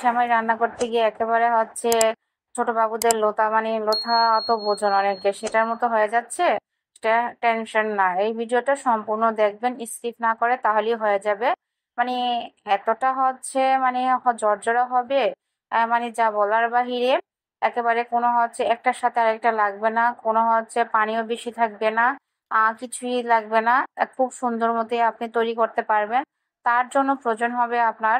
সেমাই রান্না করতে গিয়ে একেবারে ছোট বাবুদের লোথা লোথা অত বোঝেন অনেকে সেটার মতো হয়ে যাচ্ছে। সেটা টেনশন না, এই ভিডিওটা সম্পূর্ণ দেখবেন, স্কিপ না করে, তাহলেই হয়ে যাবে। মানে এতটা জর্জরা হবে, যা বলার বাহিরে। একেবারে কোনো একটার সাথে আরেকটা লাগবে না, কোনো পানিও বেশি থাকবে না, কিছুই লাগবে না। খুব সুন্দর মতোই আপনি তৈরি করতে পারবেন। তার জন্য প্রয়োজন হবে আপনার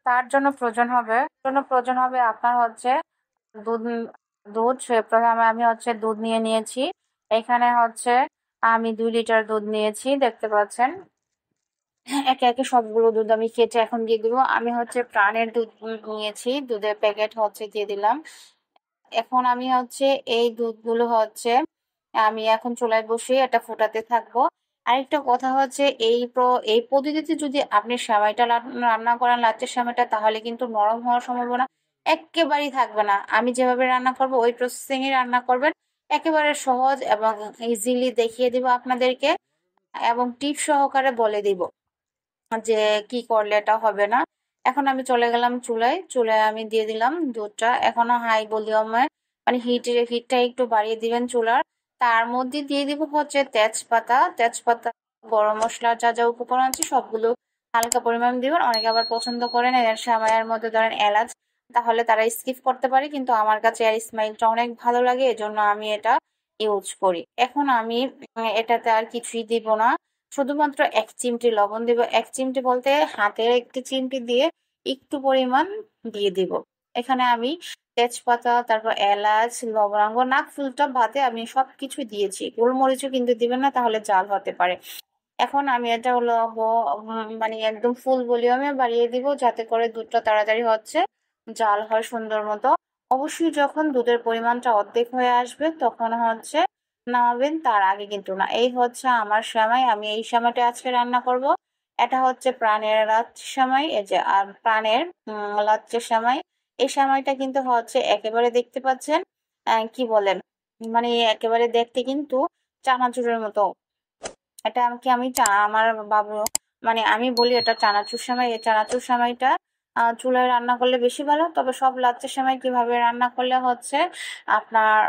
তার জন্য প্রয়োজন হবে আপনার দুধ। প্রথমে আমি দুধ নিয়ে নিয়েছি। এখানে আমি 2 লিটার দুধ নিয়েছি, দেখতে পাচ্ছেন। একে একে সবগুলো দুধ আমি কেটে এখন দিয়ে দিব। আমি প্রাণের দুধ নিয়েছি, দুধের প্যাকেট দিয়ে দিলাম। এখন আমি এই দুধগুলো আমি এখন চুলায় বসিয়ে এটা ফোটাতে থাকবো। আরেকটা কথা এই পদ্ধতিতে যদি আপনি সেমাইটা রান্না করেন, লাচ্ছের সেমাইটা, তাহলে কিন্তু নরম হওয়ার সম্ভাবনা একেবারেই থাকবে না। আমি যেভাবে রান্না করব ওই প্রসেসিং এ রান্না করবেন। একেবারে সহজ এবং ইজিলি দেখিয়ে দিব আপনাদেরকে, এবং টিপ সহকারে বলে দিব যে কি করলে এটা হবে না। এখন আমি চলে গেলাম চুলায়। চুলায় আমি দিয়ে দিলাম দুধটা, এখনো হাই ভলিউমে, হিটটা একটু বাড়িয়ে দিবেন চুলার। তার মধ্যে দিয়ে দিব তেজপাতা, গরম মশলা, যা যা উপকরণ আছে সবগুলো হালকা পরিমাণ দিবেন। অনেকে আবার পছন্দ করেন এর সেমাইয়ের মধ্যে ধরেন এলাচ, তাহলে তারা স্কিপ করতে পারে, কিন্তু আমার কাছে এর স্মেলটা অনেক ভালো লাগে, এজন্য আমি এটা ইউজ করি। এখন আমি এটাতে আর কিছুই দিব না, শুধুমাত্র 1 চিমটি লবণ দিব। 1 চিমটি বলতে হাতের একটি চিমটি দিয়ে একটু পরিমাণ দিয়ে দিব। এখানে আমি তেজপাতা, তারপর এলাচ, লবঙ্গ, নাকফুলটা বাদে আমি সবকিছু দিয়েছি। গোলমরিচও কিন্তু দিবেন না, তাহলে জাল হতে পারে। এখন আমি এটা একদম ফুল ভলিউমে বাড়িয়ে দিব, যাতে করে দুধটা তাড়াতাড়ি জাল হয় সুন্দর মতো। অবশ্যই যখন দুধের পরিমাণটা অর্ধেক হয়ে আসবে তখন নামাবেন, তার আগে কিন্তু না। এই আমার সেমাই, আমি এই সেমাইটা আজকে রান্না করব। এটা প্রাণের লাচ্ছা সেমাই, এই যে আর প্রাণের লাচ্ছা সেমাই। এই সেমাইটা কিন্তু একেবারে দেখতে পাচ্ছেন, কি বলেন, একেবারে দেখতে কিন্তু চানাচুরের মতো। এটা আমার বাবু, আমি বলি এটা চানাচুর সেমাই। এই চানাচুর সেমাইটা চুলায় রান্না করলে বেশি ভালো। তবে সব লাচ্ছা সেমাই কিভাবে রান্না করলে আপনার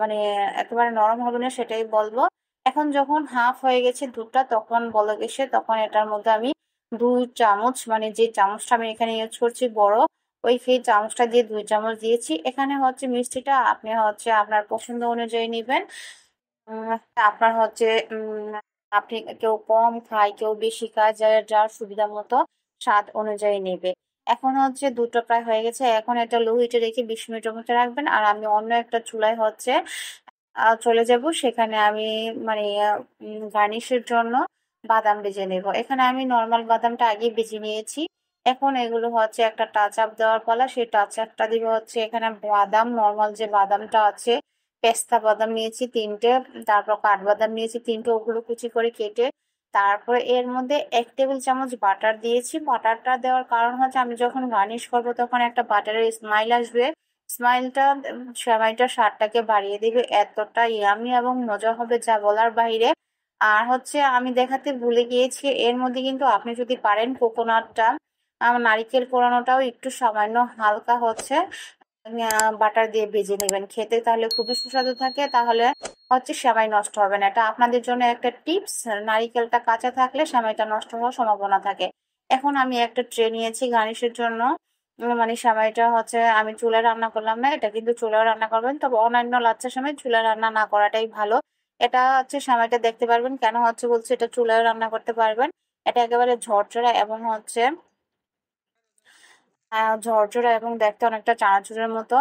মানে একেবারে নরম হবে না সেটাই বলবো। এখন যখন হাফ হয়ে গেছে দুধটা, তখন বলক এসে, তখন এটার মধ্যে আমি 2 চামচ, যে চামচটা আমি এখানে ইউজ করছি বড়, সেই চামচটা দিয়ে 2 চামচ দিয়েছি। এখানে মিষ্টিটা আপনি আপনার পছন্দ অনুযায়ী নিবেন। উম, আপনার আপনি কেউ কম খায়, কেউ বেশি খায়, যার সুবিধা মতো স্বাদ অনুযায়ী নেবে। এখন দুটো প্রায় হয়ে গেছে। এখন এটা লো হিটে রেখে 20 মিনিটের মতো রাখবেন। আর আমি অন্য একটা চুলায় চলে যাব, সেখানে আমি গার্নিশের জন্য বাদাম ভেজে নেব। এখানে আমি নর্মাল বাদামটা আগে ভেজে নিয়েছি। এখন এগুলো একটা টাচ আপ দেওয়ার পালা। সেই টাচ আপটা দিবে এখানে বাদাম, নর্মাল যে বাদামটা আছে, পেস্তা বাদাম নিয়েছি 3টে, তারপর কাঠবাদাম নিয়েছি 3টে, ওগুলো কুচি করে কেটে, তারপরে এর মধ্যে 1 টেবিল চামচ বাটার দিয়েছি। বাটারটা দেওয়ার কারণ আমি যখন গার্নিশ করবো তখন একটা বাটারের স্মাইল আসবে। স্মাইলটা সেমাইটার স্বাদটাকে বাড়িয়ে দিবে, এতটা ইয়ামি এবং মজা হবে যা বলার বাইরে। আর আমি দেখাতে ভুলে গিয়েছি, এর মধ্যে কিন্তু আপনি যদি পারেন কোকোনাটটা, নারিকেল কোরানোটাও একটু সামান্য হালকা বাটার দিয়ে ভেজে নেবেন, খেতে তাহলে খুবই সুস্বাদু থাকে। তাহলে সেমাই নষ্ট হবে না। এটা আপনাদের জন্য একটা টিপস, নারিকেলটা কাঁচা থাকলে সেমাইটা নষ্ট হওয়ার সম্ভাবনা থাকে। এখন আমি একটা ট্রে নিয়েছি গার্নিশের জন্য। সেমাইটা আমি চুলায় রান্না করলাম না, এটা কিন্তু চুলায় রান্না করবেন। তবে অন্যান্য লাচ্ছার সময় চুলায় রান্না না করাটাই ভালো। এটা সেমাইটা দেখতে পারবেন কেন বলছে এটা চুলায় রান্না করতে পারবেন। এটা একেবারে ঝরঝরা এবং ঝরঝরা এবং দেখতে অনেকটা চানাচুরের মতো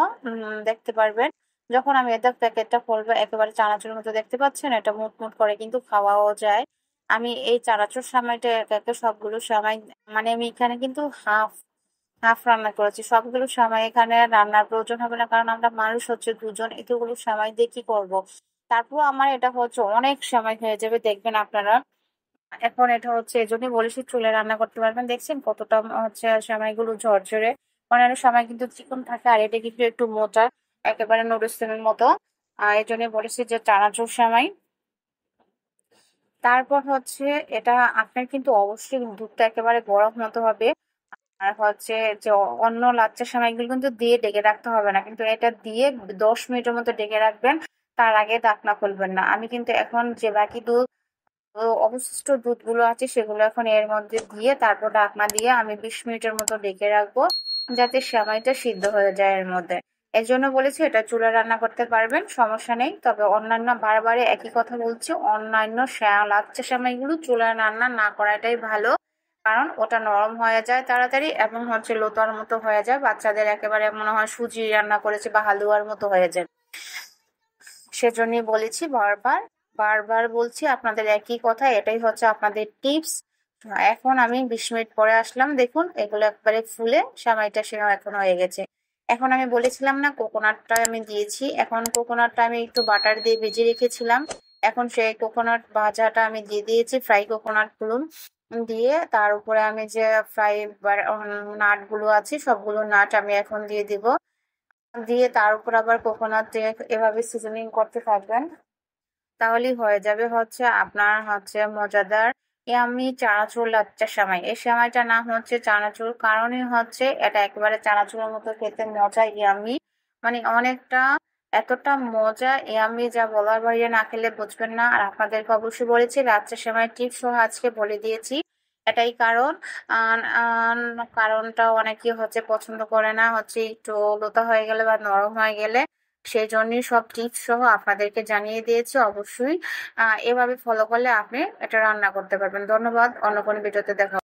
দেখতে পারবেন। যখন আমি এটা প্যাকেটটা খুলবো, একেবারে চানাচুরের মতো দেখতে পাচ্ছেন। এটা মুট করে কিন্তু খাওয়াও যায়। আমি এই চানাচুর সেমাইটা একে একে সবগুলো সেমাই, আমি এখানে কিন্তু হাফ হাফ রান্না করেছি। সবগুলো সেমাই এখানে রান্নার প্রয়োজন হবে না, কারণ আমরা মানুষ 2জন, এতগুলো সেমাই দিয়ে কি করবো। তারপর আমার এটা অনেক সেমাই হয়ে যাবে, দেখবেন আপনারা। এখন এটা এজন্যই বলেছি চুলে রান্না করতে পারবেন। দেখছেন কতটা সেমাইগুলো ঝরঝরে। অন্যান্য সময় কিন্তু চিকন থাকে, আর এটা কিন্তু একটু মোটা, একেবারে নুডলসের মতো। এই জন্য বলেছি যে চানাচুর সেমাই। তারপর এটা আপনার কিন্তু অবশ্যই দুধটা একেবারে গরম হতে হবে। আর হচ্ছে যে অন্য লাচ্চা সেমাইগুলো কিন্তু দিয়ে ডেকে রাখতে হবে না, কিন্তু এটা দিয়ে 10 মিনিটের মতো ডেকে রাখবেন। তার আগে ঢাকনা খুলবেন না। আমি কিন্তু এখন যে বাকি দুধ অবশিষ্ট দুধগুলো আছে সেগুলো এখন এর মধ্যে দিয়ে তারপর ঢাকনা দিয়ে আমি 20 মিনিটের মতো ডেকে রাখবো, যাতে সেমাইটা সিদ্ধ হয়ে যায় এর মধ্যে। এর জন্য বলেছি এটা চুলায় রান্না করতে পারবেন, সমস্যা নেই। তবে অন্যান্য বারবারে একই কথা বলছি, অন্যান্য লাচ্চা সেমাইগুলো চুলায় রান্না না করাটাই ভালো, কারণ ওটা নরম হয়ে যায় তাড়াতাড়ি এবং হচ্ছে লোতার মতো হয়ে যায়, বাচ্চাদের একেবারে মনে হয় সুজি রান্না করেছে বা হালুয়ার মতো হয়ে যায়। সেজন্যই বলেছি বারবার, বারবার বলছি আপনাদের একই কথা, এটাই হচ্ছে আপনাদের টিপস। এখন আমি 20 মিনিট পরে আসলাম, দেখুন এগুলো একবারে ফুলে সেমাইটা এখন হয়ে গেছে। এখন আমি বলেছিলাম না কোকোনাটটা আমি দিয়েছি, এখন কোকোনাটটা আমি একটু বাটার দিয়ে ভেজে রেখেছিলাম, এখন সেই কোকোনাট ভাজাটা আমি দিয়ে দিয়েছি, ফ্রাই কোকোনাট গুলো দিয়ে তার উপরে আমি যে ফ্রাই নাট গুলো আছে সবগুলো নাট আমি এখন দিয়ে দিব, দিয়ে তার উপর আবার কোকোনাট দিয়ে এভাবে সিজনিং করতে থাকবেন। তাহলেই হয়ে যাবে হচ্ছে আপনার হচ্ছে মজাদার ইয়াম্মি চানাচুর লাচ্চা সেমাই। এই সেমাইটার নাম হচ্ছে চানাচুর, কারণই হচ্ছে এটা একেবারে চানাচুরের মতো খেতে মজা, ইয়াম্মি, মানে অনেকটা এতটা মজা ইয়াম্মি, যা বলার বাইরে, না খেলে বুঝবেন না। আর আপনাদেরকে অবশ্যই বলেছি লাচ্চা সেমাই টিপস সহ আজকে বলে দিয়েছি, এটাই কারণ। কারণটা অনেকে হচ্ছে পছন্দ করে না, হচ্ছে একটু লোতা হয়ে গেলে বা নরম হয়ে গেলে, সেই জন্যই সব টিপস সহ আপনাদেরকে জানিয়ে দিয়েছি। অবশ্যই এভাবে ফলো করলে আপনি এটা রান্না করতে পারবেন। ধন্যবাদ, অন্য কোনো ভিডিওতে দেখা